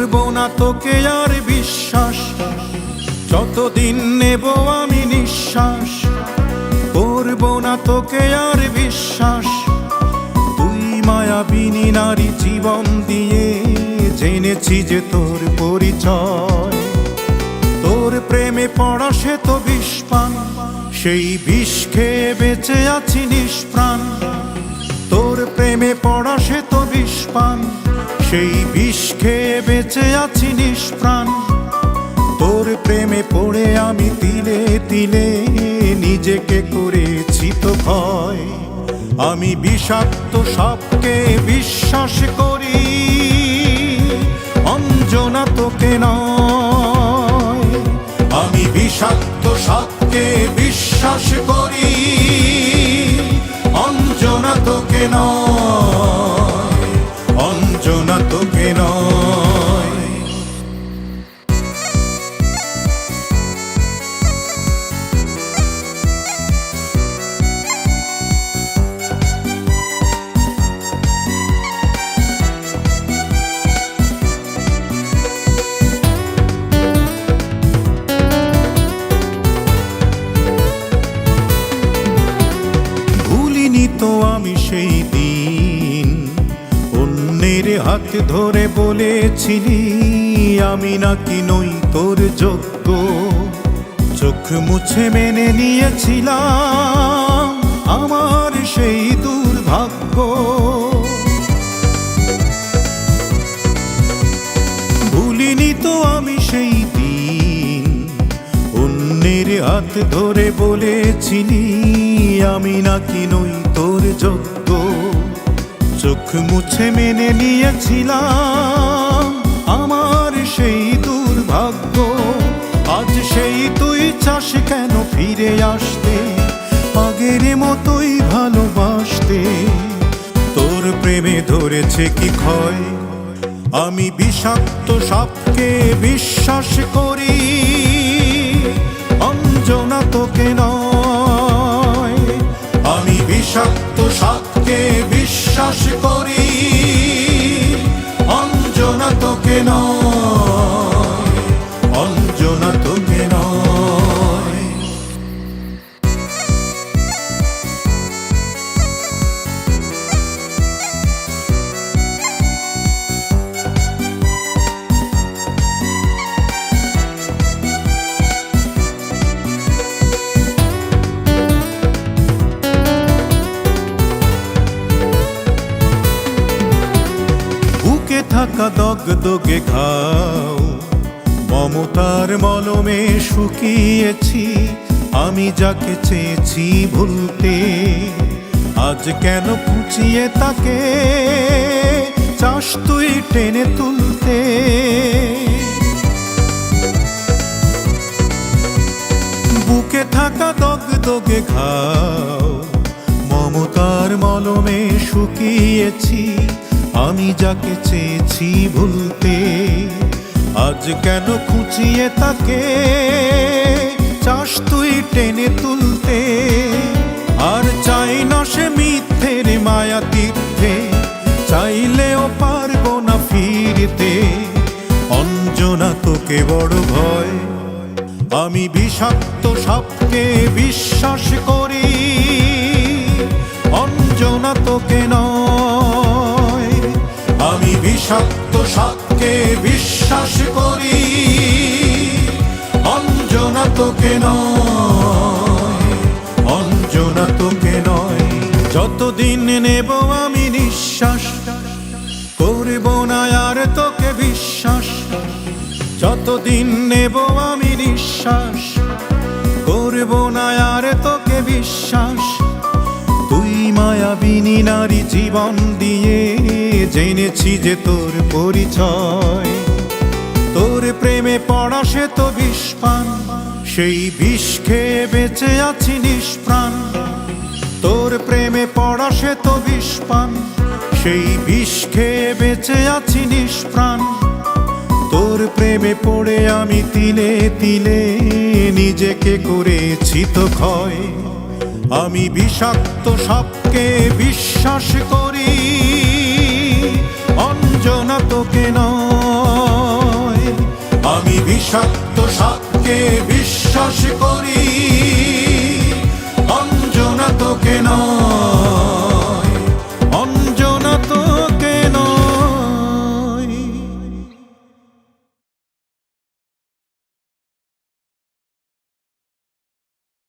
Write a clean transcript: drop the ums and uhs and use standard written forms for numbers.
করব না তোকে আর বিশ্বাস, যতদিন নেব আমি নিঃশ্বাস। করব না তোকে আর বিশ্বাস, তুই মায়াবিনী নারী জীবন দিয়ে জেনেছি যে তোর পরিচয়। তোর প্রেমে পড়া সে তো বিষ পান, সেই বিষ খেয়ে বেঁচে আছি নিষ্প্রাণ। তোর প্রেমে পড়া সে তো বিষ পান, সেই বিষ খেয়ে বেঁচে আছি নিষ্প্রাণ। তোর প্রেমে পড়ে আমি তিলে তিলে নিজেকে করেছি তো ভয়। আমি বিষাক্ত সাপকে বিশ্বাস করি, অঞ্জনা তোকে নয়। আমি বিষাক্ত সাপকে বিশ্বাস করি, অঞ্জনা তোকে নয়, অঞ্জনা তোকে নয়। তো আমি সেই দিন অন্যের হাত ধরে বলেছিলি আমি নাকি নই তোর যোগ্য। চোখ মুছে মেনে নিয়েছিলাম আমার সেই দুর্ভাগ্য। ভুলিনি তো আমি সেই দিন অন্যের হাত ধরে বলেছিলি আমি নাকি নই তোর যোগ্য। চোখ মুছে মেনে নিয়েছিলাম আমার সেই দুর্ভাগ্য। আজ সেই তুই চাস কেন ফিরে আসতে, আগের মতোই ভালোবাসতে। তোর প্রেমে ধরেছে কি ক্ষয়, আমি বিষাক্ত সাপকে বিশ্বাস করি, অঞ্জনা তোকে নয়। আমি বিষাক্ত সাপকে বিশ্বাস করি, অঞ্জনা তোকে নয়, অঞ্জনা তোকে নয়। থাকা দগদগে ঘাও মমতার মলমে শুকিয়েছি, আমি যাকে চেয়েছি ভুলতে। আজ কেন খুঁচিয়ে তাকে চাস তুই টেনে তুলতে। বুকে থাকা দগদগে ঘাও মমতার মলমে শুকিয়েছি, আমি যাকে চেয়েছি ভুলতে। আজ কেন খুঁচিয়ে তাকে চাস তুই টেনে তুলতে। আর চাই না সে মিথ্যের মায়া তীর্থে, চাইলেও পারবো না ফিরতে। অঞ্জনা তোকে বড় ভয়, আমি বিষাক্ত সাপকে বিশ্বাস করি, অঞ্জনা তোকে নয়। আমি বিষাক্ত সাপকে বিশ্বাস করি, অঞ্জনা তোকে নয়, অঞ্জনা তোকে নয়। যতদিন নেব আমি নিঃশ্বাস, করব না আর তোকে বিশ্বাস। যতদিন নেব আমি নিঃশ্বাস, করব না আর তোকে বিশ্বাস। তুই মায়াবিনী নারী জীবন দিয়ে জেনেছি যে তোর পরিচয়। তোর প্রেমে পড়া সে তো বিষ পান, সেই বিষ খেয়ে বেঁচে আছি নিষ্প্রাণ। তোর প্রেমে পড়া সে তো বিষ পান, সেই বিষ খেয়ে বেঁচে আছি নিষ্প্রাণ। তোর প্রেমে পড়ে আমি তিলে তিলে নিজেকে করেছি তো ক্ষয়। আমি বিষাক্ত সাপকে বিশ্বাস করি, অঞ্জনা তোকে নয়। সত্য সত্যকে বিশ্বাস করি, অঞ্জনা তোকে নয়।